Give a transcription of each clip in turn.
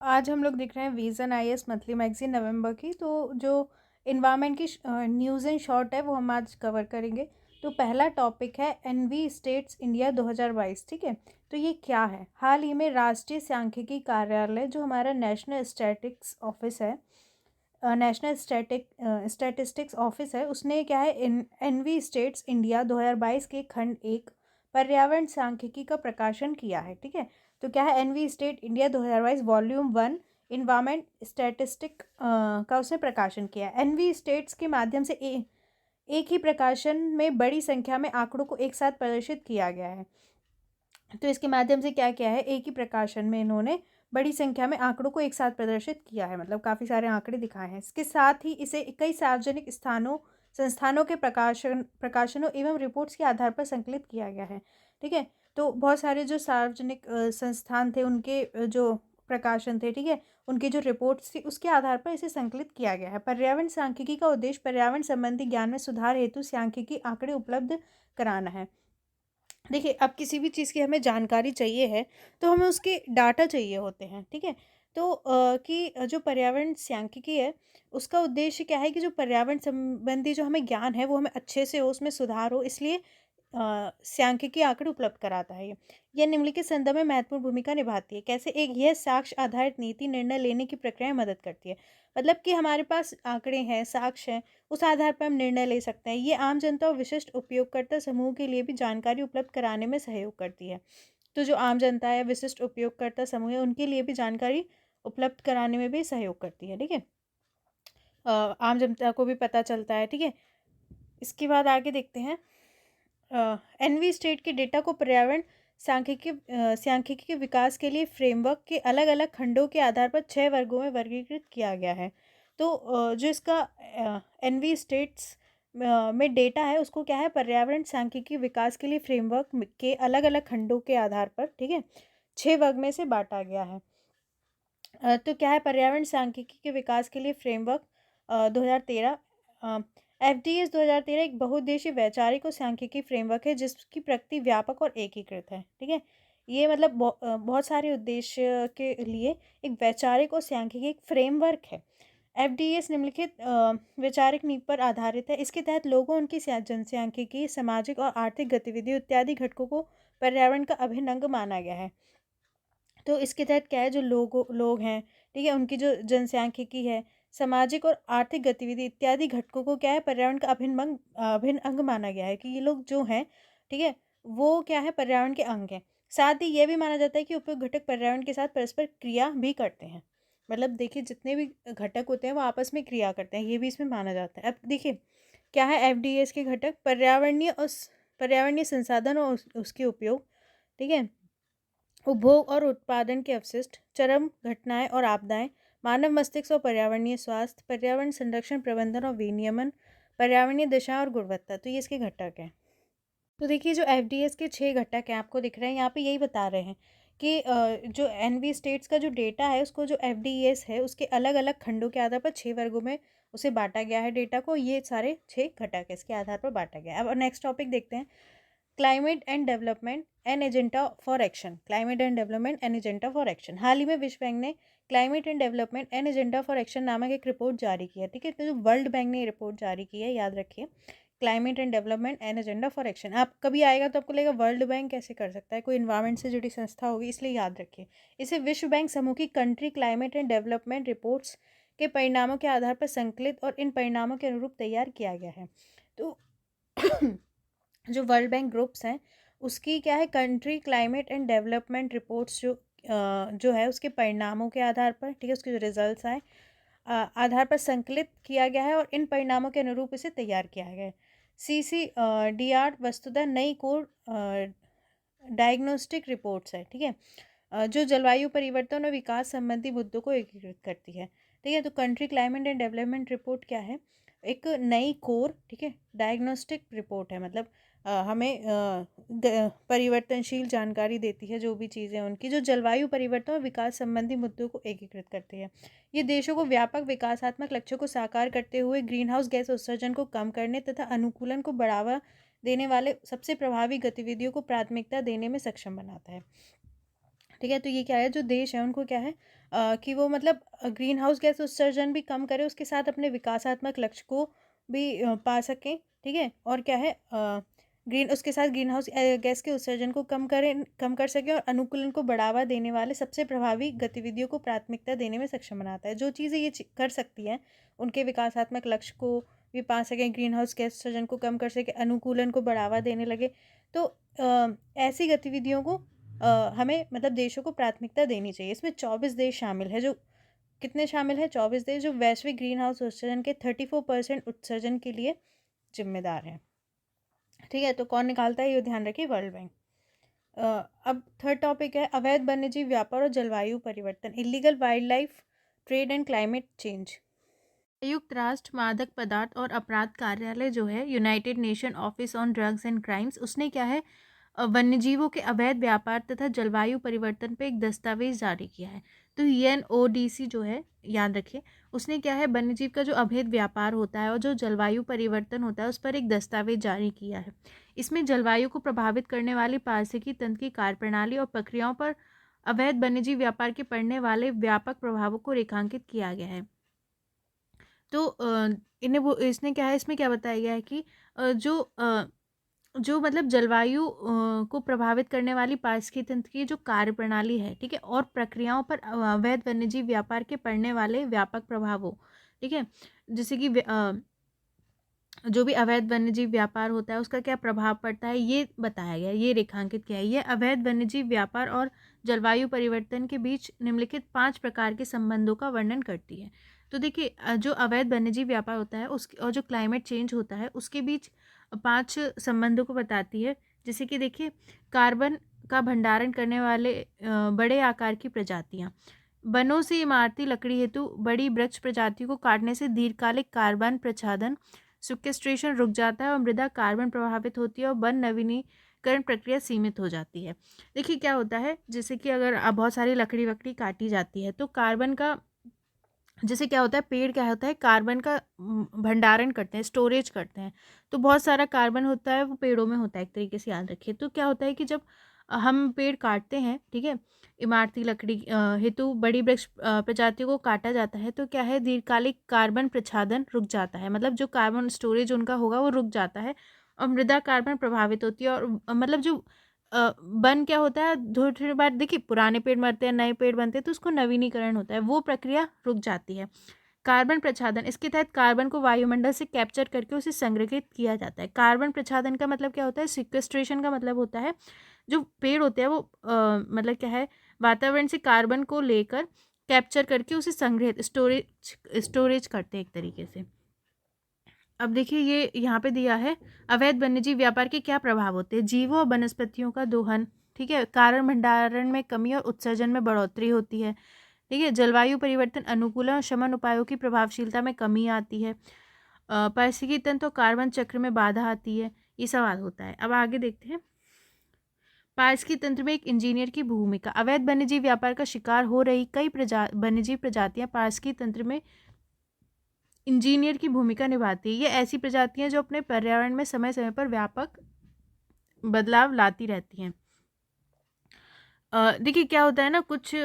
आज हम लोग देख रहे हैं विज़न आईएएस मंथली मैगज़ीन नवंबर की। तो जो एनवायरनमेंट की न्यूज़ एंड शॉर्ट है वो हम आज कवर करेंगे। तो पहला टॉपिक है एनवी स्टेट्स इंडिया 2022। ठीक है, तो ये क्या है? हाल ही में राष्ट्रीय सांख्यिकी कार्यालय जो हमारा नेशनल स्टैटिक्स ऑफिस है, नेशनल स्टैटिस्टिक्स ऑफिस है, उसने क्या है एनवी स्टेट्स इंडिया 2022 के खंड एक पर्यावरण सांख्यिकी का प्रकाशन किया है। ठीक है, तो क्या है EnviStats India 2022 volume 1 environment statistic का उसने प्रकाशन किया है। एनवी स्टेट्स के माध्यम से एक ही प्रकाशन में बड़ी संख्या में आंकड़ों को एक साथ प्रदर्शित किया गया है। तो इसके माध्यम से क्या किया है, एक ही प्रकाशन में इन्होंने बड़ी संख्या में आंकड़ों को एक साथ प्रदर्शित किया है, मतलब काफ़ी सारे आंकड़े दिखाए हैं। इसके साथ ही इसे कई सार्वजनिक संस्थानों के प्रकाशनों एवं रिपोर्ट्स के आधार पर संकलित किया गया है। ठीक है, तो बहुत सारे जो सार्वजनिक संस्थान थे उनके जो प्रकाशन थे, ठीक है, उनकी जो रिपोर्ट्स थी उसके आधार पर इसे संकलित किया गया है। पर्यावरण सांख्यिकी का उद्देश्य पर्यावरण संबंधी ज्ञान में सुधार हेतु सांख्यिकी आंकड़े उपलब्ध कराना है। देखिए, अब किसी भी चीज़ की हमें जानकारी चाहिए है तो हमें उसके डाटा चाहिए होते हैं। ठीक है, तो कि जो पर्यावरण सांख्यिकी है उसका उद्देश्य क्या है कि जो पर्यावरण संबंधी जो हमें ज्ञान है वो हमें अच्छे से हो, उसमें सुधार हो, इसलिए सांख्यिकी आंकड़े उपलब्ध कराता है। ये निम्नलिखित संदर्भ में महत्वपूर्ण भूमिका निभाती है। कैसे? एक, यह साक्ष्य आधारित नीति निर्णय लेने की प्रक्रिया में मदद करती है। मतलब कि हमारे पास आंकड़े हैं, साक्ष्य हैं, उस आधार पर हम निर्णय ले सकते हैं। ये आम जनता और विशिष्ट उपयोगकर्ता समूह के लिए भी जानकारी उपलब्ध कराने में सहयोग करती है। तो जो आम जनता है, विशिष्ट उपयोगकर्ता समूह है, उनके लिए भी जानकारी उपलब्ध कराने में भी सहयोग करती है। ठीक है, आम जनता को भी पता चलता है। ठीक है, इसके बाद आगे देखते हैं। एनवी स्टेट के डेटा को पर्यावरण सांख्यिकी के विकास के लिए फ्रेमवर्क के अलग अलग खंडों के आधार पर 6 वर्गों में वर्गीकृत किया गया है। तो जो इसका एनवी स्टेट्स में डेटा है उसको क्या है, पर्यावरण सांख्यिकी विकास के लिए फ्रेमवर्क के अलग अलग खंडों के आधार पर, ठीक है, 6 वर्ग में से बांटा गया है। तो क्या है, पर्यावरण सांख्यिकी के विकास के लिए फ्रेमवर्क 2013, एफडीएस 2013 एक बहुउद्देशीय वैचारिक और सांख्यिकी फ्रेमवर्क है जिसकी प्रकृति व्यापक और एकीकृत है। ठीक है, ये मतलब बहुत सारे उद्देश्य के लिए एक वैचारिक और सांख्यिकी एक फ्रेमवर्क है। एफडीएस निम्नलिखित वैचारिक नींव पर आधारित है। इसके तहत लोगों, उनकी जनसांख्यिकी, सामाजिक और आर्थिक गतिविधियों इत्यादि घटकों को पर्यावरण का अभिन्न अंग माना गया है। तो इसके तहत क्या है, जो लोग हैं, ठीक है, उनकी जो जनसांख्यिकी है, सामाजिक और आर्थिक गतिविधि इत्यादि घटकों को क्या है, पर्यावरण का अभिन्न अंग माना गया है कि ये लोग जो हैं, ठीक है, वो क्या है, पर्यावरण के अंग हैं। साथ ही यह भी माना जाता है कि उपयुक्त घटक पर्यावरण के साथ परस्पर क्रिया भी करते हैं। मतलब देखिए, जितने भी घटक होते हैं वो आपस में क्रिया करते हैं, ये भी इसमें माना जाता है। अब देखिए क्या है, एफडीएस के घटक पर्यावरणीय संसाधन और उसके उपयोग, ठीक है, उपभोग और उत्पादन के अवशिष्ट, चरम घटनाएं और आपदाएं, मानव मस्तिष्क और पर्यावरणीय स्वास्थ्य, पर्यावरण संरक्षण, प्रबंधन और विनियमन, पर्यावरणीय दिशा और गुणवत्ता, तो ये इसके घटक हैं। तो देखिए, जो एफडीएस के 6 घटक हैं आपको दिख रहे हैं यहाँ पे, यही बता रहे हैं कि जो एनवी स्टेट्स का जो डेटा है उसको, जो एफडीएस है उसके अलग अलग खंडों के आधार पर 6 वर्गों में उसे बांटा गया है डेटा को। ये सारे 6 घटक है, इसके आधार पर बांटा गया है। अब नेक्स्ट टॉपिक देखते हैं, climate and development and agenda for action. Climate and development and agenda for action. हाल ही में विश्व बैंक ने climate and development and agenda for action नामक एक रिपोर्ट जारी की है। ठीक है, तो जो वर्ल्ड बैंक ने रिपोर्ट जारी की है, याद रखिए, climate and development and agenda for action. आप कभी आएगा तो आपको लगेगा वर्ल्ड बैंक कैसे कर सकता है, कोई इन्वायरमेंट से जुड़ी संस्था होगी, इसलिए याद रखिए। इसे विश्व बैंक समूह की country climate and development reports के परिणामों के आधार पर संकलित और इन परिणामों के अनुरूप तैयार किया गया है। तो जो वर्ल्ड बैंक ग्रुप्स हैं उसकी क्या है, country climate and development reports जो है उसके परिणामों के आधार पर, ठीक है, उसके जो रिजल्ट्स आए आधार पर संकलित किया गया है और इन परिणामों के अनुरूप इसे तैयार किया गया है। CCDR वस्तुतः नई कोर डायग्नोस्टिक रिपोर्ट्स है। ठीक है, जो जलवायु परिवर्तन और विकास संबंधी मुद्दों को एकीकृत करती है। ठीक है, तो country climate and development report क्या है, एक नई कोर, ठीक है, डायग्नोस्टिक रिपोर्ट है। मतलब हमें परिवर्तनशील जानकारी देती है, जो भी चीज़ें उनकी, जो जलवायु परिवर्तन और विकास संबंधी मुद्दों को एकीकृत करती है। ये देशों को व्यापक विकासात्मक लक्ष्यों को साकार करते हुए ग्रीन हाउस गैस उत्सर्जन को कम करने तथा अनुकूलन को बढ़ावा देने वाले सबसे प्रभावी गतिविधियों को प्राथमिकता देने में सक्षम बनाता है। ठीक है। तो ये क्या है, जो देश है उनको क्या है कि वो मतलब ग्रीन हाउस गैस उत्सर्जन भी कम करे, उसके साथ अपने विकासात्मक लक्ष्य को भी पा सकें। ठीक है। और क्या है, उसके साथ ग्रीन हाउस गैस के उत्सर्जन को कम कर सकें और अनुकूलन को बढ़ावा देने वाले सबसे प्रभावी गतिविधियों को प्राथमिकता देने में सक्षम बनाता है। जो चीज़ें ये कर सकती हैं, उनके विकासात्मक लक्ष्य को भी पा सकें, ग्रीन हाउस गैस उत्सर्जन को कम कर सकें, अनुकूलन को बढ़ावा देने लगे, तो ऐसी गतिविधियों को हमें मतलब देशों को प्राथमिकता देनी चाहिए। इसमें 24 देश शामिल है, जो कितने शामिल है, 24 देश, जो वैश्विक ग्रीन हाउस उत्सर्जन के 34% उत्सर्जन के लिए जिम्मेदार हैं। ठीक है। तो कौन निकालता है, ये ध्यान रखिए, वर्ल्ड बैंक। अब थर्ड टॉपिक है अवैध वन्यजीव व्यापार और जलवायु परिवर्तन, illegal wild life trade and climate change. संयुक्त राष्ट्र मादक पदार्थ और अपराध कार्यालय जो है, United nation office on drugs and crimes, उसने क्या है वन्यजीवों के अवैध व्यापार तथा जलवायु परिवर्तन पर एक दस्तावेज जारी किया है। तो UNODC जो है, याद रखिए, उसने क्या है वन्यजीव का जो अवैध व्यापार होता है और जो जलवायु परिवर्तन होता है उस पर एक दस्तावेज जारी किया है। इसमें जलवायु को प्रभावित करने वाली पारिस्थितिकी तंत्र की कार्यप्रणाली और प्रक्रियाओं पर अवैध वन्यजीव व्यापार के पड़ने वाले व्यापक प्रभावों को रेखांकित किया गया है। तो इसने क्या है, इसमें क्या बताया गया है कि जो मतलब जलवायु को प्रभावित करने वाली पारिस्थितिकी तंत्र की जो कार्यप्रणाली है, ठीक है, और प्रक्रियाओं पर अवैध वन्यजीव व्यापार के पड़ने वाले व्यापक प्रभावों, ठीक है, जैसे कि जो भी अवैध वन्यजीव व्यापार होता है उसका क्या प्रभाव पड़ता है, ये बताया गया, ये रेखांकित किया है। ये अवैध वन्यजीव व्यापार और जलवायु परिवर्तन के बीच निम्नलिखित 5 प्रकार के संबंधों का वर्णन करती है। तो देखिए, जो अवैध वन्यजीव व्यापार होता है उसके और जो क्लाइमेट चेंज होता है उसके बीच 5 संबंधों को बताती है। जैसे कि देखिए, कार्बन का भंडारण करने वाले बड़े आकार की प्रजातियाँ, वनों से इमारती लकड़ी हेतु बड़ी वृक्ष प्रजातियों को काटने से दीर्घकालिक कार्बन प्रच्छादन सिक्वेस्ट्रेशन रुक जाता है और मृदा कार्बन प्रभावित होती है और वन नवीनीकरण प्रक्रिया सीमित हो जाती है। देखिए क्या होता है, जैसे कि अगर बहुत सारी लकड़ी वकड़ी काटी जाती है तो कार्बन का, जैसे क्या होता है, पेड़ क्या होता है, कार्बन का भंडारण करते हैं, स्टोरेज करते हैं। तो बहुत सारा कार्बन होता है वो पेड़ों में होता है, एक तरीके से याद रखिए। तो क्या होता है कि जब हम पेड़ काटते हैं, ठीक है, इमारती लकड़ी हेतु बड़ी वृक्ष प्रजातियों को काटा जाता है, तो क्या है, दीर्घकालिक कार्बन प्रच्छादन रुक जाता है, मतलब जो कार्बन स्टोरेज उनका होगा वो रुक जाता है और मृदा कार्बन प्रभावित होती है। और मतलब जो वन क्या होता है, थोड़ी थोड़ी बार देखिए पुराने पेड़ मरते हैं, नए पेड़ बनते हैं, तो उसको नवीनीकरण होता है, वो प्रक्रिया रुक जाती है। कार्बन प्रच्छादन, इसके तहत कार्बन को वायुमंडल से कैप्चर करके उसे संग्रहित किया जाता है। कार्बन प्रच्छादन का मतलब क्या होता है, सिक्वेस्ट्रेशन का मतलब होता है जो पेड़ होते हैं वो मतलब क्या है, वातावरण से कार्बन को लेकर कैप्चर करके उसे संग्रहित स्टोरेज करते हैं एक तरीके से। अब देखिए, ये यहाँ पे दिया है अवैध वन्यजीव व्यापार के क्या प्रभाव होते हैं। जीवों और वनस्पतियों का दोहन, ठीक है, कारण भंडारण में कमी और उत्सर्जन में बढ़ोतरी होती है, ठीक है, जलवायु परिवर्तन अनुकूलन और शमन उपायों की प्रभावशीलता में कमी आती है, पारिस्थितिकी तंत्र और कार्बन चक्र में बाधा आती है, ये सवाल होता है। अब आगे देखते हैं, पारिस्थितिकी तंत्र में एक इंजीनियर की भूमिका। अवैध वन्यजीव व्यापार का शिकार हो रही कई वन्यजीव प्रजातियां पारिस्थितिकी तंत्र में इंजीनियर की भूमिका निभाती है। ये ऐसी प्रजातियां जो अपने पर्यावरण में समय समय पर व्यापक बदलाव लाती रहती हैं। देखिए क्या होता है ना, कुछ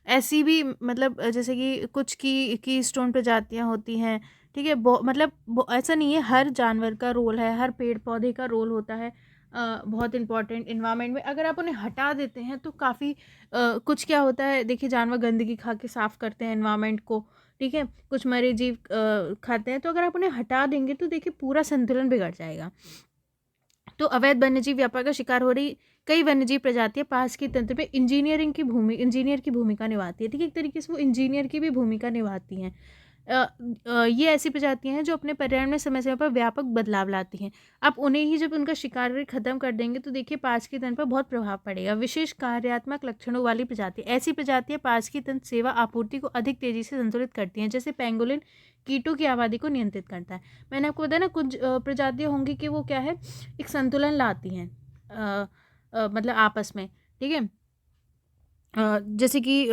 ऐसी भी मतलब जैसे कि कुछ की स्टोन प्रजातियां होती हैं, ठीक है, मतलब ऐसा नहीं है, हर जानवर का रोल है, हर पेड़ पौधे का रोल होता है बहुत इंपॉर्टेंट इन्वायरमेंट में। अगर आप उन्हें हटा देते हैं तो काफ़ी कुछ क्या होता है, देखिए जानवर गंदगी खा के साफ़ करते हैं इन्वायरमेंट को, ठीक है, कुछ मरे जीव खाते हैं, तो अगर आप उन्हें हटा देंगे तो देखिए पूरा संतुलन बिगड़ जाएगा। तो अवैध वन्यजीव व्यापार का शिकार हो रही कई वन्यजीव प्रजातियां पारिस्थितिकी तंत्र में इंजीनियर की भूमिका निभाती है, ठीक है, एक तरीके से वो इंजीनियर की भी भूमिका निभाती हैं। ये ऐसी प्रजातियां हैं जो अपने पर्यावरण में समय समय पर व्यापक बदलाव लाती हैं। आप उन्हें ही जब उनका शिकार खत्म कर देंगे तो देखिए पारिस्थितिकी तंत्र पर बहुत प्रभाव पड़ेगा। विशेष कार्यात्मक लक्षणों वाली प्रजाति, ऐसी प्रजातियां पारिस्थितिकी तंत्र सेवा आपूर्ति को अधिक तेजी से संतुलित करती हैं, जैसे पेंगोलिन कीटों की आबादी को नियंत्रित करता है। मैंने आपको बताया ना, कुछ प्रजातियां होंगी कि वो क्या है, एक संतुलन लाती हैं मतलब आपस में, ठीक है, जैसे कि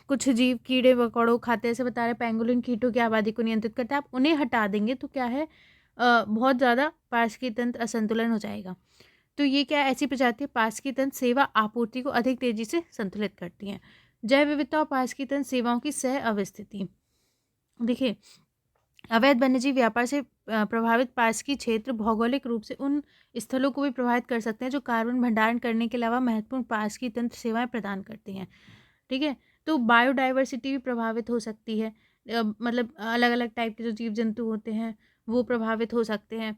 कुछ जीव कीड़े मकोड़ों खाते हैं, ऐसे बता रहे, पेंगोलिन कीटों की आबादी को नियंत्रित करता है। आप उन्हें हटा देंगे तो क्या है, बहुत ज़्यादा पारिस्थितिकी तंत्र असंतुलन हो जाएगा। तो ये क्या है, ऐसी प्रजातियां पारिस्थितिकी तंत्र सेवा आपूर्ति को अधिक तेजी से संतुलित करती हैं। जैव विविधता और पारिस्थितिकी तंत्र सेवाओं की सह अवस्थिति। देखिए, अवैध वन्यजीव व्यापार से प्रभावित पारिस्थितिकी क्षेत्र भौगोलिक रूप से उन स्थलों को भी प्रभावित कर सकते हैं जो कार्बन भंडारण करने के अलावा महत्वपूर्ण पारिस्थितिकी तंत्र सेवाएं प्रदान करती हैं। ठीक है, तो बायोडाइवर्सिटी भी प्रभावित हो सकती है। मतलब अलग अलग टाइप के जो जीव जंतु होते हैं वो प्रभावित हो सकते हैं।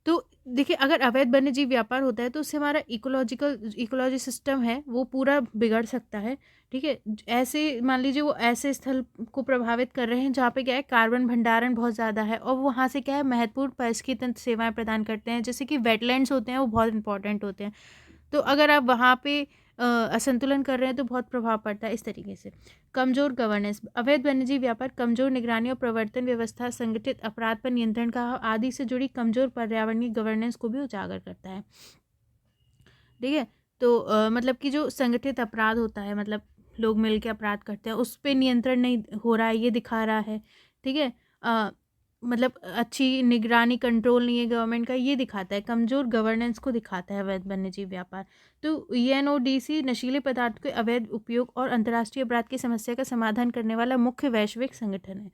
तो देखिए, अगर अवैध वन्यजीव व्यापार होता है तो उससे हमारा इकोलॉजी सिस्टम है वो पूरा बिगड़ सकता है। ठीक है, ऐसे मान लीजिए वो ऐसे स्थल को प्रभावित कर रहे हैं जहाँ पे क्या है, कार्बन भंडारण बहुत ज़्यादा है और वहाँ से क्या है, महत्वपूर्ण पारिस्थितिकी तंत्र सेवाएं प्रदान करते हैं, जैसे कि वेटलैंड्स होते हैं वो बहुत इंपॉर्टेंट होते हैं। तो अगर आप वहाँ पे असंतुलन कर रहे हैं तो बहुत प्रभाव पड़ता है इस तरीके से। कमजोर गवर्नेंस, अवैध वन्यजीव व्यापार कमजोर निगरानी और प्रवर्तन व्यवस्था, संगठित अपराध पर नियंत्रण का आदि से जुड़ी कमजोर पर्यावरणीय गवर्नेंस को भी उजागर करता है। ठीक है, तो मतलब कि जो संगठित अपराध होता है, मतलब लोग मिलकर अपराध करते हैं, उस पर नियंत्रण नहीं हो रहा है, ये दिखा रहा है। ठीक है, मतलब अच्छी निगरानी कंट्रोल नहीं है गवर्नमेंट का, ये दिखाता है, कमजोर गवर्नेंस को दिखाता है अवैध वन्यजीव व्यापार। तो यूएनओडीसी नशीले पदार्थ के अवैध उपयोग और अंतर्राष्ट्रीय अपराध की समस्या का समाधान करने वाला मुख्य वैश्विक संगठन है।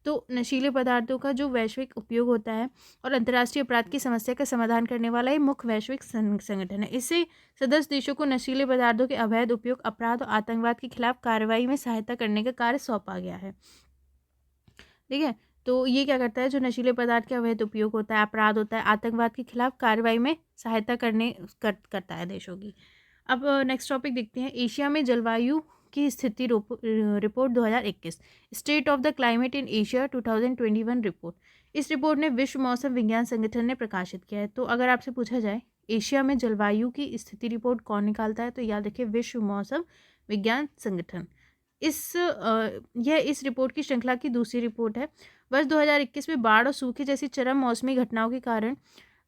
तो नशीले पदार्थों का जो वैश्विक उपयोग होता है और अंतर्राष्ट्रीय अपराध की समस्या का समाधान करने वाला ये मुख्य वैश्विक संगठन है। इससे सदस्य देशों को नशीले पदार्थों के अवैध उपयोग, अपराध और आतंकवाद के खिलाफ कार्रवाई में सहायता करने का कार्य सौंपा गया है। ठीक है, तो ये क्या करता है, जो नशीले पदार्थ के अवैध उपयोग होता है, अपराध होता है, आतंकवाद के खिलाफ कार्रवाई में सहायता करता है देशों की। अब नेक्स्ट टॉपिक देखते हैं, एशिया में जलवायु की स्थिति report 2021, state of the climate in Asia 2021 report. इस रिपोर्ट ने विश्व मौसम विज्ञान संगठन ने प्रकाशित किया है। तो अगर आपसे पूछा जाए एशिया में जलवायु की स्थिति रिपोर्ट कौन निकालता है, तो याद रखिए विश्व मौसम विज्ञान संगठन। यह इस रिपोर्ट की श्रृंखला की दूसरी रिपोर्ट है। वर्ष 2021 में बाढ़ और सूखे जैसी चरम मौसमी घटनाओं के कारण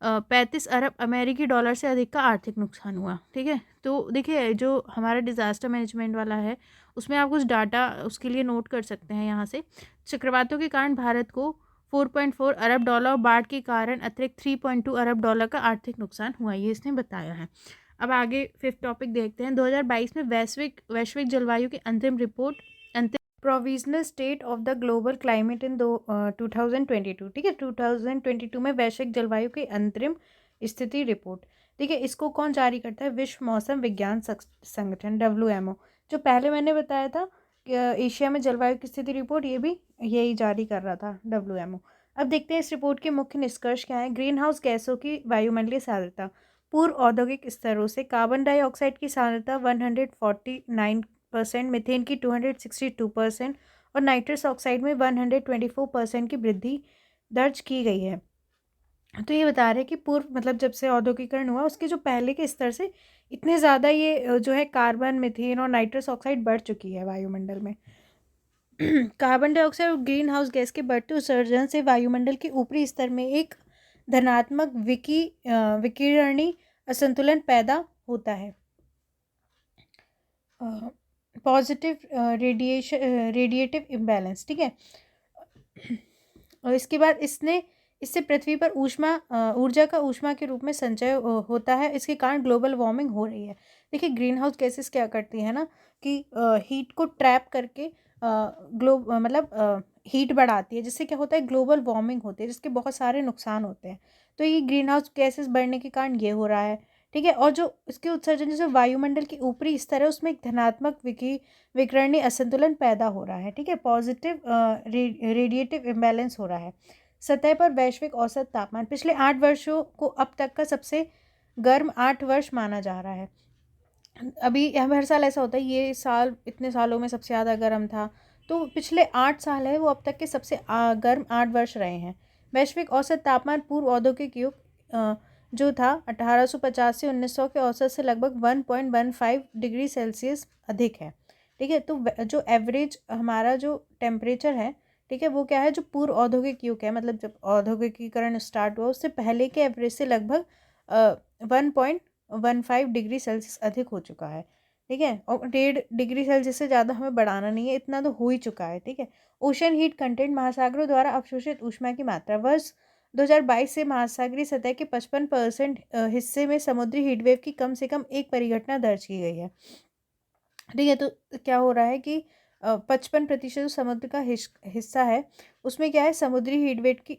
35 अरब अमेरिकी डॉलर से अधिक का आर्थिक नुकसान हुआ। ठीक है, तो देखिए जो हमारा डिज़ास्टर मैनेजमेंट वाला है उसमें आप कुछ डाटा उसके लिए नोट कर सकते हैं यहाँ से। चक्रवातों के कारण भारत को 4.4 अरब डॉलर और बाढ़ के कारण अतिरिक्त 3.2 अरब डॉलर का आर्थिक नुकसान हुआ, ये इसने बताया है। अब आगे फिफ्थ टॉपिक देखते हैं, 2022 में वैश्विक जलवायु की अंतिम रिपोर्ट, अंतिम provisional state of the global climate in 2022। ठीक है, 2022 में वैश्विक जलवायु की अंतरिम स्थिति रिपोर्ट। देखिए, इसको कौन जारी करता है, विश्व मौसम विज्ञान संगठन WMO। जो पहले मैंने बताया था कि एशिया में जलवायु की स्थिति रिपोर्ट, ये भी यही जारी कर रहा था WMO। अब देखते हैं इस रिपोर्ट के मुख्य निष्कर्ष क्या है। ग्रीन हाउस गैसों की वायुमंडलीय सांद्रता, पूर्व औद्योगिक स्तरों से कार्बन डाइऑक्साइड की सांद्रता 149%, मीथेन की 262% और नाइट्रस ऑक्साइड में 124% की वृद्धि दर्ज की गई है। तो ये बता रहे हैं कि पूर्व मतलब जब से औद्योगिकरण हुआ उसके जो पहले के स्तर से इतने ज़्यादा ये जो है कार्बन, मीथेन और नाइट्रस ऑक्साइड बढ़ चुकी है वायुमंडल में। कार्बन डाइऑक्साइड और ग्रीन हाउस गैस के बढ़ते उत्सर्जन से वायुमंडल के ऊपरी स्तर में एक धनात्मक विकिरणी असंतुलन पैदा होता है, पॉजिटिव रेडिएटिव इम्बैलेंस। ठीक है, और इसके बाद इससे पृथ्वी पर ऊर्जा का ऊष्मा के रूप में संचय होता है। इसके कारण ग्लोबल वार्मिंग हो रही है। देखिए, ग्रीन हाउस गैसेस क्या करती है ना कि हीट को ट्रैप करके हीट बढ़ाती है, जिससे क्या होता है, ग्लोबल वार्मिंग होती है, जिसके बहुत सारे नुकसान होते हैं। तो ये ग्रीन हाउस गैसेस बढ़ने के कारण ये हो रहा है। ठीक है, और जो इसके उत्सर्जन जैसे वायुमंडल की ऊपरी स्तर है उसमें एक धनात्मक विकिरणी असंतुलन पैदा हो रहा है। ठीक है, पॉजिटिव रेडिएटिव इम्बैलेंस हो रहा है। सतह पर वैश्विक औसत तापमान पिछले 8 वर्षों को अब तक का सबसे गर्म 8 वर्ष माना जा रहा है। अभी हर साल ऐसा होता है, ये साल इतने सालों में सबसे ज़्यादा गर्म था, तो पिछले 8 साल है वो अब तक के सबसे गर्म 8 वर्ष रहे हैं। वैश्विक औसत तापमान पूर्व औद्योगिक युग जो था 1850 से 1900 के औसत से लगभग 1.15 डिग्री सेल्सियस अधिक है। ठीक है, तो जो एवरेज हमारा जो टेम्परेचर है, ठीक है, वो क्या है, जो पूर्व औद्योगिक युग है, मतलब जब औद्योगिकीकरण स्टार्ट हुआ उससे पहले के एवरेज से लगभग 1.15 डिग्री सेल्सियस अधिक हो चुका है। ठीक है, और 1.5 डिग्री सेल्सियस से ज़्यादा हमें बढ़ाना नहीं है, इतना तो हो ही चुका है। ठीक है, ओशन हीट कंटेंट, महासागरों द्वारा अवशोषित ऊष्मा की मात्रा, वर्ष 2022 से महासागरीय सतह के 55% हिस्से में समुद्री हीटवेव की कम से कम एक परिघटना दर्ज की गई है। ठीक है, तो क्या हो रहा है कि 55% जो समुद्र का हिस्सा है उसमें क्या है, समुद्री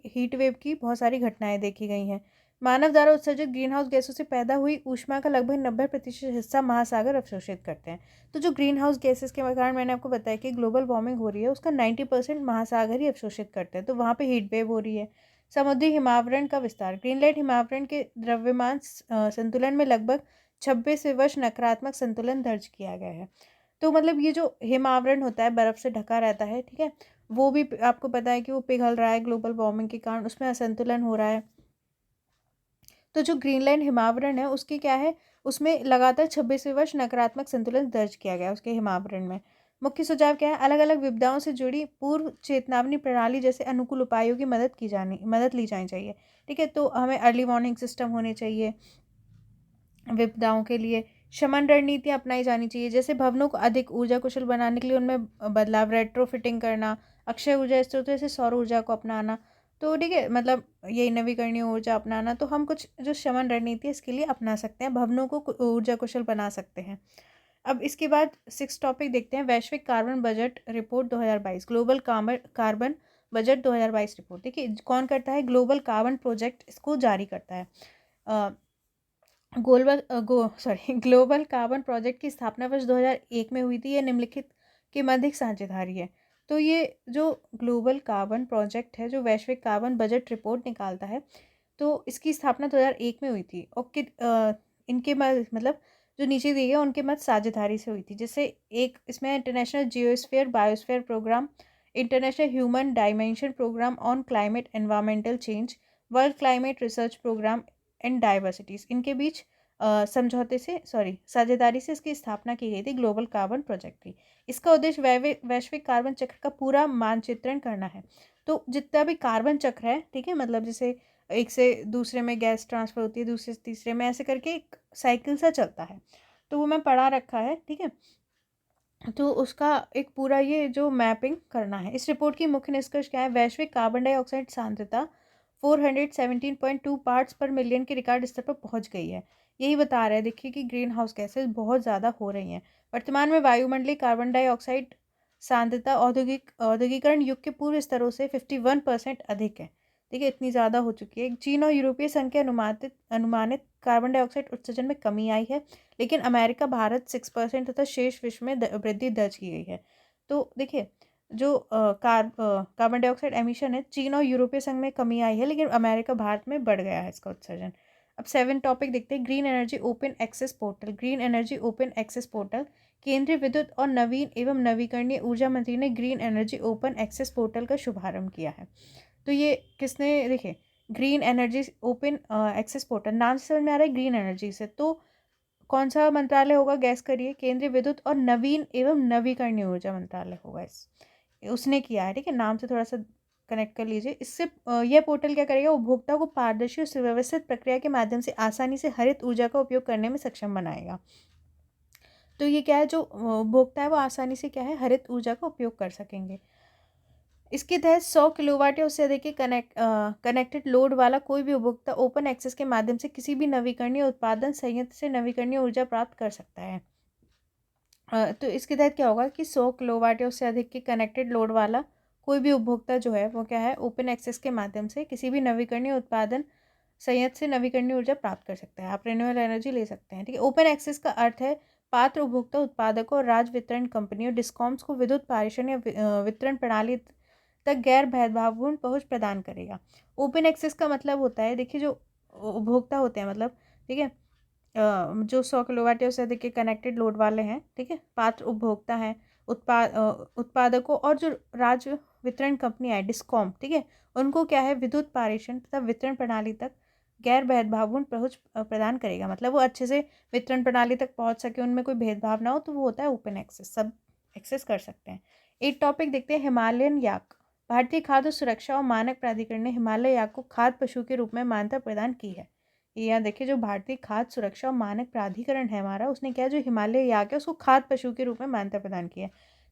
हीट वेव की बहुत सारी घटनाएं देखी गई हैं। मानव द्वारा उत्सर्जित ग्रीन हाउस गैसों से पैदा हुई ऊष्मा का लगभग 90% हिस्सा महासागर अवशोषित करते हैं। तो जो ग्रीन हाउस गैसेस के कारण मैंने आपको बताया कि ग्लोबल वार्मिंग हो रही है, उसका 90% महासागर ही अवशोषित करते हैं, तो वहाँ पे हीट वेव हो रही है। समुद्री हिमावरण का विस्तार, ग्रीनलैंड हिमावरण के द्रव्यमान संतुलन में लगभग 26वें वर्ष नकारात्मक संतुलन दर्ज किया गया है। तो मतलब ये जो हिमावरण होता है, बर्फ़ से ढका रहता है, ठीक है, वो भी आपको पता है कि वो पिघल रहा है ग्लोबल वार्मिंग के कारण, उसमें असंतुलन हो रहा है। तो जो ग्रीनलैंड हिमावरण है उसकी क्या है, उसमें लगातार 26वें वर्ष नकारात्मक संतुलन दर्ज किया गया उसके हिमावरण में। मुख्य सुझाव क्या है, अलग अलग विपदाओं से जुड़ी पूर्व चेतावनी प्रणाली जैसे अनुकूल उपायों की मदद ली जानी चाहिए। ठीक है, तो हमें अर्ली वार्निंग सिस्टम होने चाहिए विपदाओं के लिए। शमन रणनीतियाँ अपनाई जानी चाहिए, जैसे भवनों को अधिक ऊर्जा कुशल बनाने के लिए उनमें बदलाव, रेट्रोफिटिंग करना, अक्षय ऊर्जा स्रोतों जैसे सौर ऊर्जा को अपनाना। तो ठीक है, मतलब यही नवीकरणीय ऊर्जा अपनाना, तो हम कुछ जो शमन रणनीति है इसके लिए अपना सकते हैं, भवनों को ऊर्जा कुशल बना सकते हैं। अब इसके बाद 6 टॉपिक देखते हैं, वैश्विक carbon budget report 2022, global carbon budget 2022 report. देखिए कौन करता है, ग्लोबल कार्बन प्रोजेक्ट इसको जारी करता है। ग्लोबल कार्बन प्रोजेक्ट की स्थापना वर्ष 2001 में हुई थी। यह निम्नलिखित के मध्य एक साझेदारी है। तो ये जो ग्लोबल कार्बन प्रोजेक्ट है, जो वैश्विक कार्बन बजट रिपोर्ट निकालता है, तो इसकी स्थापना 2001 में हुई थी और इनके मतलब जो नीचे दिए गए उनके मत साझेदारी से हुई थी। जैसे एक इसमें international geosphere biosphere programme, international human dimension programme on climate environmental change, world climate research programme and diversities, इनके बीच साझेदारी से इसकी स्थापना की गई थी ग्लोबल कार्बन प्रोजेक्ट की। इसका उद्देश्य वैश्विक कार्बन चक्र का पूरा मानचित्रण करना है। तो जितना भी कार्बन चक्र है, ठीक है, मतलब जैसे एक से दूसरे में गैस ट्रांसफ़र होती है, दूसरे से तीसरे में, ऐसे करके एक साइकिल सा चलता है, तो वो मैं पढ़ा रखा है, ठीक है। तो उसका एक पूरा ये जो मैपिंग करना है। इस रिपोर्ट की मुख्य निष्कर्ष क्या है, वैश्विक कार्बन डाइऑक्साइड सांद्रता 417.2 पार्ट्स पर मिलियन के रिकॉर्ड स्तर पर पहुंच गई है। यही बता रहा है, देखिए कि ग्रीन हाउस गैसेज बहुत ज़्यादा हो रही हैं। वर्तमान में वायुमंडलीय कार्बन डाइऑक्साइड सांद्रता औद्योगिकरण युग के पूर्व स्तरों से 51% अधिक है। देखिए इतनी ज़्यादा हो चुकी है। चीन और यूरोपीय संघ के अनुमानित कार्बन डाइऑक्साइड उत्सर्जन में कमी आई है, लेकिन अमेरिका, भारत 6% तथा शेष विश्व में वृद्धि दर्ज की गई है। तो देखिए जो कार्बन डाइऑक्साइड एमिशन है, चीन और यूरोपीय संघ में कमी आई है, लेकिन अमेरिका, भारत में बढ़ गया है इसका उत्सर्जन। अब 7 टॉपिक देखते हैं, green energy open access portal. Green energy open access portal, केंद्रीय विद्युत और नवीन एवं नवीकरणीय ऊर्जा मंत्री ने green energy open access portal का शुभारंभ किया है। तो ये किसने, देखिए green energy open access portal, नाम से समझ में आ रहा है ग्रीन एनर्जी से, तो कौन सा मंत्रालय होगा, गैस करिए, केंद्रीय विद्युत और नवीन एवं नवीकरणीय ऊर्जा मंत्रालय होगा, इस उसने किया है, ठीक है, नाम से थोड़ा सा कनेक्ट कर लीजिए। इससे यह पोर्टल क्या करेगा, उपभोक्ता को पारदर्शी और सुव्यवस्थित प्रक्रिया के माध्यम से आसानी से हरित ऊर्जा का उपयोग करने में सक्षम बनाएगा। तो ये क्या है, जो उपभोक्ता है वो आसानी से क्या है, हरित ऊर्जा का उपयोग कर सकेंगे। इसके तहत 100 किलोवाट या उससे अधिक के कनेक्टेड लोड वाला कोई भी उपभोक्ता ओपन एक्सेस के माध्यम से किसी भी नवीकरणीय उत्पादन संयंत्र से नवीकरणीय ऊर्जा प्राप्त कर सकता है। तो इसके तहत क्या होगा कि 100 किलोवाट या उससे अधिक के कनेक्टेड लोड वाला कोई भी उपभोक्ता जो है वो क्या है, ओपन एक्सेस के माध्यम से किसी भी नवीकरणीय उत्पादन संयंत्र से नवीकरणीय ऊर्जा प्राप्त कर सकता है। आप रिन्यूएबल एनर्जी ले सकते हैं, ठीक है। ओपन एक्सेस का अर्थ है पात्र उपभोक्ता, उत्पादकों और राज्य वितरण कंपनियों, डिस्कॉम्स को विद्युत पारेषण या वितरण प्रणाली तक गैर भेदभावपूर्ण पहुंच प्रदान करेगा। ओपन एक्सेस का मतलब होता है, देखिए जो उपभोक्ता होते हैं, मतलब ठीक है, जो 100 किलोवाट या उससे अधिक के कनेक्टेड लोड वाले हैं, ठीक है, पात्र उपभोक्ता हैं, उत्पादकों और जो राज्य वितरण कंपनियां है, डिस्कॉम, ठीक है, उनको क्या है, विद्युत पारेषण तथा वितरण प्रणाली तक गैर भेदभावपूर्ण पहुंच प्रदान करेगा। मतलब वो अच्छे से वितरण प्रणाली तक पहुंच सके, उनमें कोई भेदभाव ना हो, तो वो होता है ओपन एक्सेस, सब एक्सेस कर सकते हैं। एक टॉपिक देखते हैं, हिमालयन याक। भारतीय खाद्य सुरक्षा और मानक प्राधिकरण ने हिमालय याक को खाद्य पशु के रूप में मान्यता प्रदान की है। ये यहाँ देखिए, जो भारतीय खाद्य सुरक्षा और मानक प्राधिकरण है हमारा, उसने क्या, जो हिमालय याक है उसको खाद्य पशु के रूप में मान्यता प्रदान की है।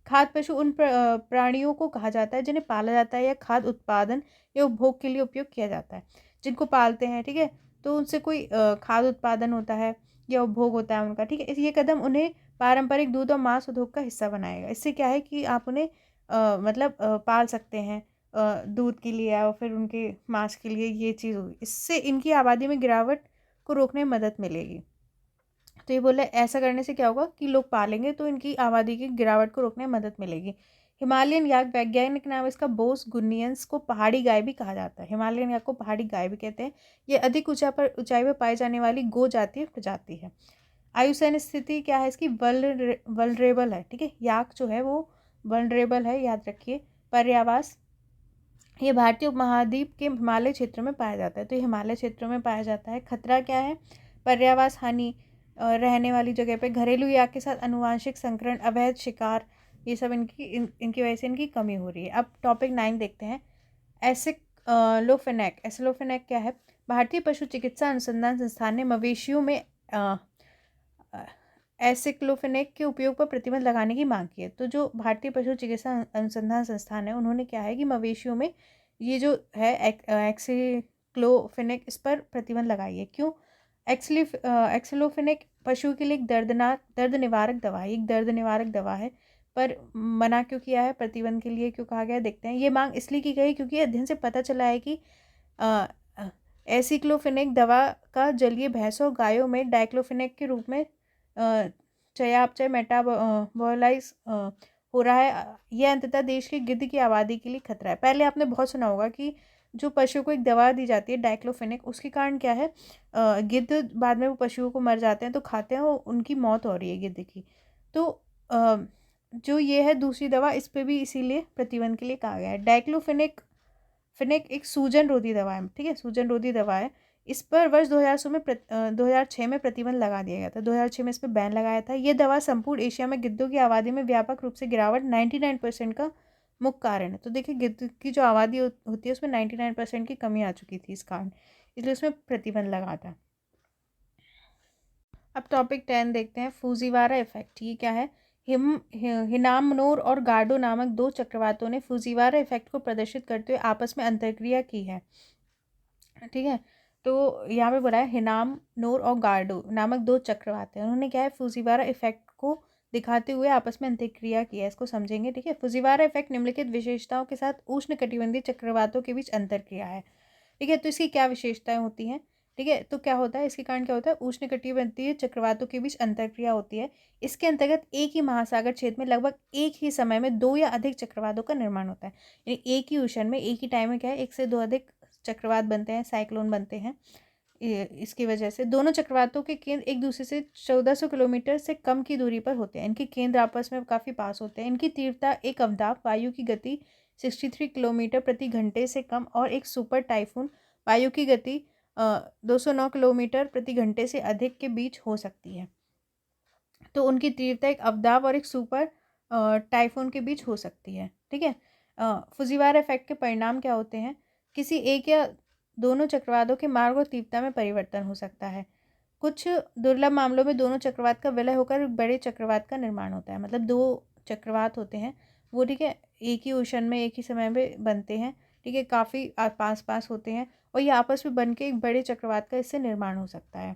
खाद्य पशु उन प्राणियों को कहा जाता है जिन्हें पाला जाता है या खाद्य उत्पादन या उपभोग के लिए उपयोग किया जाता है। जिनको पालते हैं, ठीक है, तो उनसे कोई खाद्य उत्पादन होता है या उपभोग होता है उनका, ठीक है। ये कदम उन्हें पारंपरिक दूध और मांस उद्योग का हिस्सा बनाएगा। इससे क्या है कि आप उन्हें मतलब पाल सकते हैं दूध के लिए और फिर उनके मांस के लिए, ये चीज़ होगी। इससे इनकी आबादी में गिरावट को रोकने में मदद मिलेगी। तो ये बोले ऐसा करने से क्या होगा कि लोग पालेंगे तो इनकी आबादी की गिरावट को रोकने में मदद मिलेगी। हिमालयन याक, वैज्ञानिक नाम इसका बोस गुनियंस, को पहाड़ी गाय भी कहा जाता है। हिमालयन याक को पहाड़ी गाय भी कहते हैं। ये अधिक ऊंचाई पर पाई जाने वाली गो जातीय प्रजाति है। आयुषन स्थिति क्या है इसकी, वल्नरेबल है, ठीक है। याक जो है वो वल्नरेबल है, याद रखिए। पर्यावास, ये भारतीय उपमहाद्वीप के हिमालय क्षेत्र में पाया जाता है, तो ये हिमालय क्षेत्रों में पाया जाता है। खतरा क्या है, पर्यावास हानि, रहने वाली जगह पे घरेलू याक के साथ अनुवांशिक संकरण, अवैध शिकार, ये सब इनकी वजह से इनकी कमी हो रही है। अब टॉपिक 9 देखते हैं। एसिक्लोफेनेक। एसिक्लोफेनेक क्या है, भारतीय पशु चिकित्सा अनुसंधान संस्थान ने मवेशियों में एसिक्लोफेनेक के उपयोग पर प्रतिबंध लगाने की मांग की है। तो जो भारतीय पशु चिकित्सा अनुसंधान संस्थान है उन्होंने क्या है कि मवेशियों में ये जो है एक्सिक्लोफेनेक, इस पर प्रतिबंध लगाई है। क्यों, एक्सिक्लोफेनेक पशु के लिए एक दर्द निवारक दवा है, एक दर्द निवारक दवा है, पर मना क्यों किया है, प्रतिबंध के लिए क्यों कहा गया, देखते हैं। ये मांग इसलिए की गई क्योंकि अध्ययन से पता चला है कि एसिक्लोफेनेक दवा का जलीय भैंसों और गायों में डाइक्लोफेनेक के रूप में चयापचय मेटाबॉलाइज हो रहा है। यह अंततः देश की गिद्ध की आबादी के लिए खतरा है। पहले आपने बहुत सुना होगा कि जो पशु को एक दवा दी जाती है डाइक्लोफेनेक, उसके कारण क्या है, गिद्ध बाद में वो पशुओं को मर जाते हैं तो खाते हैं, उनकी मौत हो रही है गिद्ध की। तो जो ये है दूसरी दवा, इस पर भी इसीलिए प्रतिबंध के लिए कहा गया है। डाइक्लोफेनेक एक सूजन रोधी दवा है, ठीक है, सूजन रोधी दवा है। इस पर वर्ष 2006 में प्रतिबंध लगा दिया गया था। 2006 में इस पर बैन लगाया था। ये दवा संपूर्ण एशिया में गिद्धों की आबादी में व्यापक रूप से गिरावट 99% का मुख्य कारण है। तो देखिए गिद्ध की जो आबादी होती है उसमें 99% की कमी आ चुकी थी इस कारण, इसलिए उसमें प्रतिबंध लगा था। अब टॉपिक 10 देखते हैं, फूजीवारा इफेक्ट। ये क्या है, हिनामनोर और गार्डो नामक 2 चक्रवातों ने फूजीवारा इफेक्ट को प्रदर्शित करते हुए आपस में अंतर्क्रिया की है, ठीक है। तो यहाँ पे बोला है हिनामनोर और गार्डो नामक 2 चक्रवात हैं, उन्होंने क्या है फूजीवारा इफेक्ट को दिखाते हुए आपस में अंतर्क्रिया की है। इसको समझेंगे, ठीक है। फूजीवारा इफेक्ट निम्नलिखित विशेषताओं के साथ उष्णकटिबंधीय चक्रवातों के बीच अंतर्क्रिया है, ठीक है। तो इसकी क्या विशेषताएं होती हैं, ठीक है। तो क्या होता है, इसके कारण क्या होता है, उष्णकटिबंधीय चक्रवातों के बीच अंतर्क्रिया होती है। इसके अंतर्गत एक ही महासागर क्षेत्र में लगभग एक ही समय में 2 या अधिक चक्रवातों का निर्माण होता है। यानी एक ही उष्ण में एक ही टाइम में क्या है, 1 से 2 अधिक चक्रवात बनते हैं, साइक्लोन बनते हैं। इसकी वजह से दोनों चक्रवातों के केंद्र एक दूसरे से 1400 किलोमीटर से कम की दूरी पर होते हैं। इनके केंद्र आपस में काफ़ी पास होते हैं। इनकी तीव्रता एक अवदाब वायु की गति 63 किलोमीटर प्रति घंटे से कम और एक सुपर टाइफून वायु की गति 209 किलोमीटर प्रति घंटे से अधिक के बीच हो सकती है। तो उनकी तीव्रता एक अवदाब और एक सुपर टाइफून के बीच हो सकती है, ठीक है। फुजीवारा इफेक्ट के परिणाम क्या होते हैं, किसी एक या दोनों चक्रवातों के मार्ग और तीव्रता में परिवर्तन हो सकता है। कुछ दुर्लभ मामलों में दोनों चक्रवात का विलय होकर बड़े चक्रवात का निर्माण होता है। मतलब 2 चक्रवात होते हैं वो, ठीक है, एक ही उष्ण में एक ही समय में बनते हैं, ठीक है, काफ़ी पास पास होते हैं और ये आपस में बन के एक बड़े चक्रवात का इससे निर्माण हो सकता है।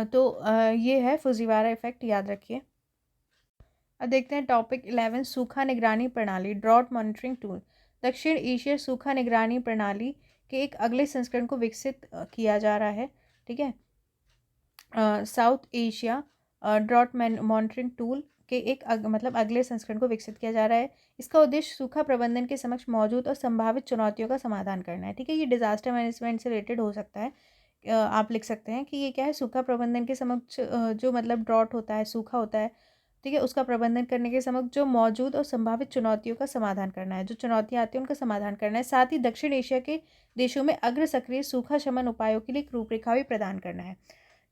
तो ये है फुजीवारा इफेक्ट, याद रखिए। अब देखते हैं टॉपिक 11, सूखा निगरानी प्रणाली, ड्रॉट मॉनिटरिंग टूल। दक्षिण एशिया सूखा निगरानी प्रणाली के एक अगले संस्करण को विकसित किया जा रहा है, ठीक है। South Asia drought monitoring tool के एक मतलब अगले संस्करण को विकसित किया जा रहा है। इसका उद्देश्य सूखा प्रबंधन के समक्ष मौजूद और संभावित चुनौतियों का समाधान करना है, ठीक है। ये डिजास्टर मैनेजमेंट से रिलेटेड हो सकता है। आप लिख सकते हैं कि ये क्या है, सूखा प्रबंधन के समक्ष जो मतलब ड्रॉट होता है, सूखा होता है, ठीक है, उसका प्रबंधन करने के समक्ष जो मौजूद और संभावित चुनौतियों का समाधान करना है, जो चुनौतियाँ आती हैं उनका समाधान करना है। साथ ही दक्षिण एशिया के देशों में अग्र सक्रिय सूखा शमन उपायों के लिए एक रूपरेखा भी प्रदान करना है,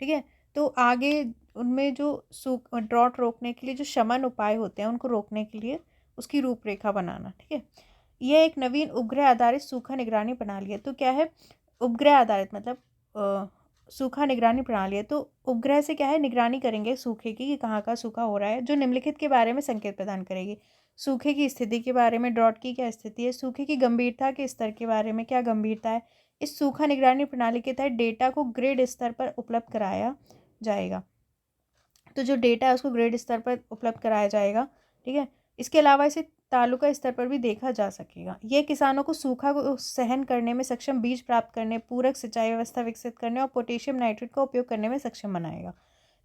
ठीक है। तो आगे उनमें जो ड्रॉट रोकने के लिए जो शमन उपाय होते हैं उनको रोकने के लिए उसकी रूपरेखा बनाना, ठीक है। यह एक नवीन उपग्रह आधारित सूखा निगरानी प्रणाली है। तो क्या है, उपग्रह आधारित मतलब सूखा निगरानी प्रणाली है। तो उपग्रह से क्या है, निगरानी करेंगे सूखे की कि कहाँ कहाँ सूखा हो रहा है, जो निम्नलिखित के बारे में संकेत प्रदान करेगी। सूखे की स्थिति के बारे में, ड्रॉट की क्या स्थिति है, सूखे की गंभीरता के स्तर के बारे में क्या गंभीरता है। इस सूखा निगरानी प्रणाली के तहत डेटा को ग्रिड स्तर पर उपलब्ध कराया जाएगा। तो जो डेटा है उसको ग्रिड स्तर पर उपलब्ध कराया जाएगा। ठीक है, इसके अलावा इसे तालुका स्तर पर भी देखा जा सकेगा। यह किसानों को सूखा को सहन करने में सक्षम बीज प्राप्त करने, पूरक सिंचाई व्यवस्था विकसित करने और पोटेशियम नाइट्रेट का उपयोग करने में सक्षम बनाएगा।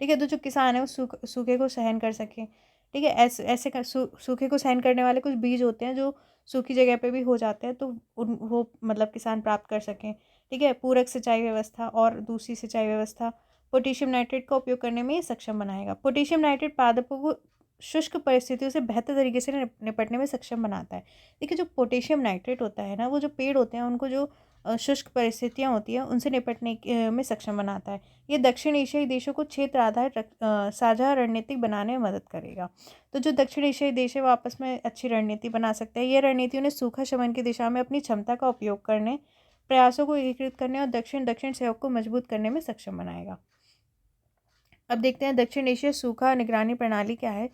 ठीक है, तो जो किसान है वो सूखे को सहन कर सकें। ठीक है, ऐसे ऐसे सूखे को सहन करने वाले कुछ बीज होते हैं जो सूखी जगह पे भी हो जाते हैं, तो वो मतलब किसान प्राप्त कर सकें। ठीक है, पूरक सिंचाई व्यवस्था और दूसरी सिंचाई व्यवस्था पोटेशियम नाइट्रेट का उपयोग करने में सक्षम बनाएगा। पोटेशियम नाइट्रेट पादपों को शुष्क परिस्थितियों से बेहतर तरीके से निपटने में सक्षम बनाता है। देखिए, जो पोटेशियम नाइट्रेट होता है ना, वो जो पेड़ होते हैं उनको जो शुष्क परिस्थितियाँ होती हैं उनसे निपटने में सक्षम बनाता है। ये दक्षिण एशियाई देशों को क्षेत्र आधारित साझा रणनीतिक बनाने में मदद करेगा। तो जो दक्षिण एशियाई देश है वो आपस में अच्छी रणनीति बना सकते हैं। ये रणनीति उन्हें सूखा शमन की दिशा में अपनी क्षमता का उपयोग करने, प्रयासों को एकीकृत करने और दक्षिण दक्षिण सहयोग को मजबूत करने में सक्षम बनाएगा। अब देखते हैं दक्षिण एशिया सूखा निगरानी प्रणाली क्या है।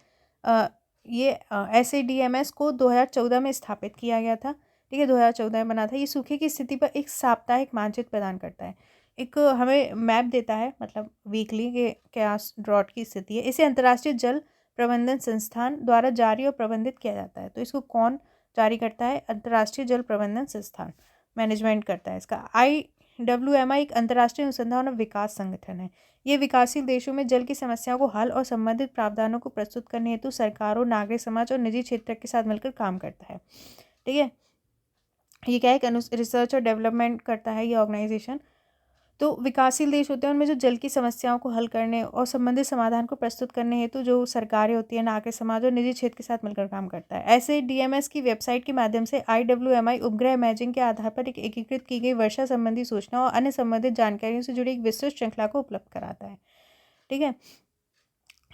ये SADMS को 2014 में स्थापित किया गया था। ठीक है, 2014 में बना था। ये सूखे की स्थिति पर एक साप्ताहिक मानचित्र प्रदान करता है, एक हमें मैप देता है, मतलब वीकली के क्या ड्रॉट की स्थिति है। इसे अंतर्राष्ट्रीय जल प्रबंधन संस्थान द्वारा जारी और प्रबंधित किया जाता है। तो इसको कौन जारी करता है? अंतर्राष्ट्रीय जल प्रबंधन संस्थान मैनेजमेंट करता है इसका। IWMI एक अंतर्राष्ट्रीय अनुसंधान और विकास संगठन है। ये विकासशील देशों में जल की समस्याओं को हल और संबंधित प्रावधानों को प्रस्तुत करने हेतु सरकारों, नागरिक समाज और निजी क्षेत्र के साथ मिलकर काम करता है। ठीक है, ये क्या है, रिसर्च और डेवलपमेंट करता है ये ऑर्गेनाइजेशन। तो विकासशील देश होते हैं उनमें जो जल की समस्याओं को हल करने और संबंधित समाधान को प्रस्तुत करने हेतु जो सरकारें होती हैं, नागरिक समाज और निजी क्षेत्र के साथ मिलकर काम करता है। ऐसे DMS की वेबसाइट के माध्यम से IWMI उपग्रह इमेजिंग के आधार पर एक एकीकृत की गई वर्षा संबंधी सूचना और अन्य संबंधित जानकारियों से जुड़ी एक विस्तृत श्रृंखला को उपलब्ध कराता है। ठीक है,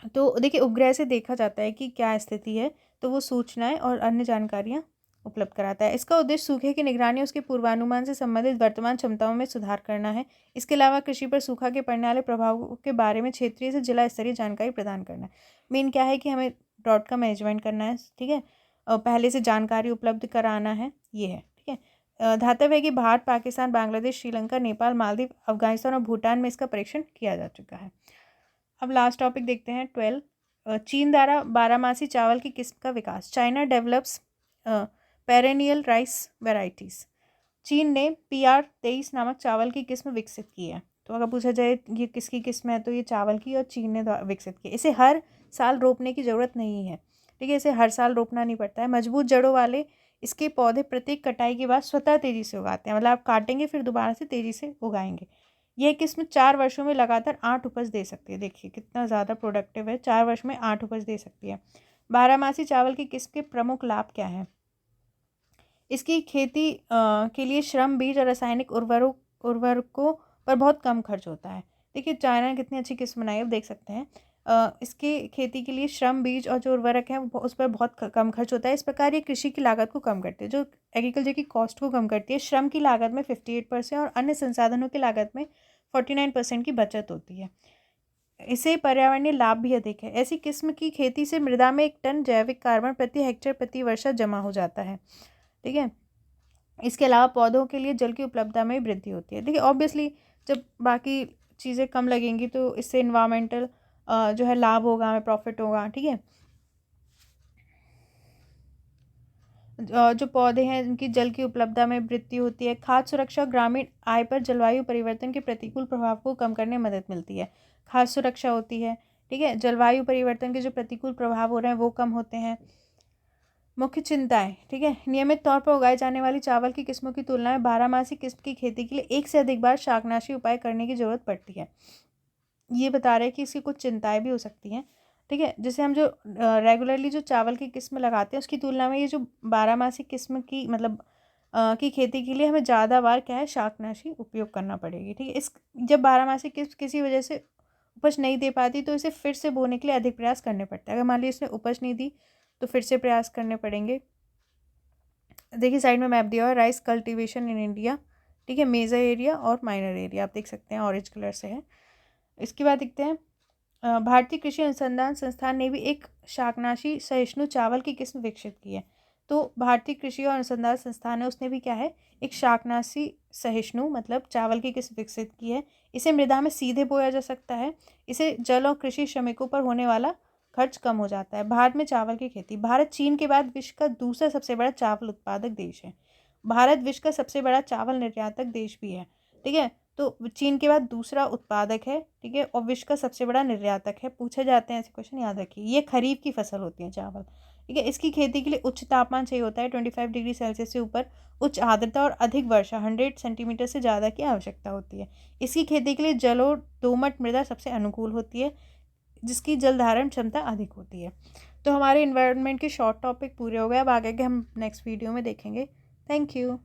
तो देखिए उपग्रह से देखा जाता है कि क्या स्थिति है, तो वो सूचनाएं और अन्य जानकारियाँ उपलब्ध कराता है। इसका उद्देश्य सूखे की निगरानी, उसके पूर्वानुमान से संबंधित वर्तमान क्षमताओं में सुधार करना है। इसके अलावा कृषि पर सूखा के पड़ने वाले प्रभावों के बारे में क्षेत्रीय से जिला स्तरीय जानकारी प्रदान करना है। मेन क्या है कि हमें ड्रॉट का मैनेजमेंट करना है। ठीक है, पहले से जानकारी उपलब्ध कराना है, ये है। ठीक है, धातव्य है कि भारत, पाकिस्तान, बांग्लादेश, श्रीलंका, नेपाल, मालदीव, अफगानिस्तान और भूटान में इसका परीक्षण किया जा चुका है। अब लास्ट टॉपिक देखते हैं 12। चीन द्वारा बारहमासी चावल की किस्म का विकास। China develops perennial rice varieties. चीन ने PR23 नामक चावल की किस्म विकसित की है। तो अगर पूछा जाए ये किसकी किस्म है, तो ये चावल की, और चीन ने विकसित की है। इसे हर साल रोपने की ज़रूरत नहीं है। ठीक है, इसे हर साल रोपना नहीं पड़ता है। मजबूत जड़ों वाले इसके पौधे प्रत्येक कटाई के बाद स्वतः तेज़ी से उगाते हैं, मतलब आप काटेंगे फिर दोबारा से तेज़ी से उगाएंगे। यह किस्म 4 वर्षों में लगातार 8 उपज दे सकती है। देखिए कितना ज़्यादा प्रोडक्टिव है, 4 वर्ष में 8 उपज दे सकती है। बारहमासी चावल की किस्म के प्रमुख लाभ क्या हैं? इसकी खेती के लिए श्रम, बीज और रासायनिक उर्वरकों पर बहुत कम खर्च होता है। देखिए चाइना ने कितनी अच्छी किस्म बनाई है, आप देख सकते हैं। इसकी खेती के लिए श्रम, बीज और जो उर्वरक हैं उस पर बहुत कम खर्च होता है। इस प्रकार ये कृषि की लागत को कम करती है, जो एग्रीकल्चर की कॉस्ट को कम करती है। श्रम की लागत में 58% और अन्य संसाधनों की लागत में 49% की बचत होती है। इसे पर्यावरणीय लाभ भी अधिक है। ऐसी किस्म की खेती से मृदा में 1 टन जैविक कार्बन प्रति हेक्टेयर प्रति वर्षा जमा हो जाता है। ठीक है, इसके अलावा पौधों के लिए जल की उपलब्धता में वृद्धि होती है। देखिए ऑब्वियसली जब बाकी चीज़ें कम लगेंगी तो इससे इन्वायरमेंटल जो है लाभ होगा, हमें प्रॉफिट होगा। ठीक है, जो पौधे हैं उनकी जल की उपलब्धता में वृद्धि होती है। खाद्य सुरक्षा, ग्रामीण आय पर जलवायु परिवर्तन के प्रतिकूल प्रभाव को कम करने में मदद मिलती है। खाद्य सुरक्षा होती है। ठीक है, जलवायु परिवर्तन के जो प्रतिकूल प्रभाव हो रहे हैं वो कम होते हैं। मुख्य चिंताएं। ठीक है, नियमित तौर पर उगाए जाने वाली चावल की किस्मों की तुलना में बारहमासी किस्म की खेती के लिए 1 से अधिक बार शाकनाशी उपाय करने की जरूरत पड़ती है। ये बता रहे हैं कि इसकी कुछ चिंताएं भी हो सकती हैं। ठीक है, जैसे हम जो रेगुलरली जो चावल की किस्म लगाते हैं उसकी तुलना में ये जो बारहमासी किस्म की मतलब की खेती के लिए हमें ज़्यादा बार क्या है, शाकनाशी उपयोग करना पड़ेगी। ठीक है, इस जब बारहमासी किस्म किसी वजह से उपज नहीं दे पाती तो इसे फिर से बोने के लिए अधिक प्रयास करने पड़ते हैं। अगर मान लीजिए इसने उपज नहीं दी तो फिर से प्रयास करने पड़ेंगे। देखिए साइड में मैप दिया हुआ है, राइस कल्टीवेशन इन इंडिया। ठीक है, मेजर एरिया और माइनर एरिया आप देख सकते हैं ऑरेंज कलर से है। इसके बाद देखते हैं भारतीय कृषि अनुसंधान संस्थान ने भी एक शाकनाशी सहिष्णु चावल की किस्म विकसित की है। तो भारतीय कृषि और अनुसंधान संस्थान है उसने भी क्या है, एक शाकनाशी सहिष्णु मतलब चावल की किस्म विकसित की है। इसे मृदा में सीधे बोया जा सकता है। इसे जल और कृषि श्रमिकों पर होने वाला खर्च कम हो जाता है। भारत में चावल की खेती, भारत चीन के बाद विश्व का दूसरा सबसे बड़ा चावल उत्पादक देश है। भारत विश्व का सबसे बड़ा चावल निर्यातक देश भी है। ठीक है, तो चीन के बाद दूसरा उत्पादक है। ठीक है, और विश्व का सबसे बड़ा निर्यातक है। पूछे जाते हैं ऐसे क्वेश्चन, याद रखिए। ये खरीफ की फसल होती है चावल। ठीक है, इसकी खेती के लिए उच्च तापमान चाहिए होता है, 25 डिग्री सेल्सियस से ऊपर, उच्च आर्द्रता और अधिक वर्षा, 100 सेंटीमीटर से ज़्यादा की आवश्यकता होती है। इसकी खेती के लिए जल और दोमट मृदा सबसे अनुकूल होती है, जिसकी जल धारण क्षमता अधिक होती है। तो हमारे इन्वायरमेंट के शॉर्ट टॉपिक पूरे हो गए। अब आगे के हम नेक्स्ट वीडियो में देखेंगे। Thank you.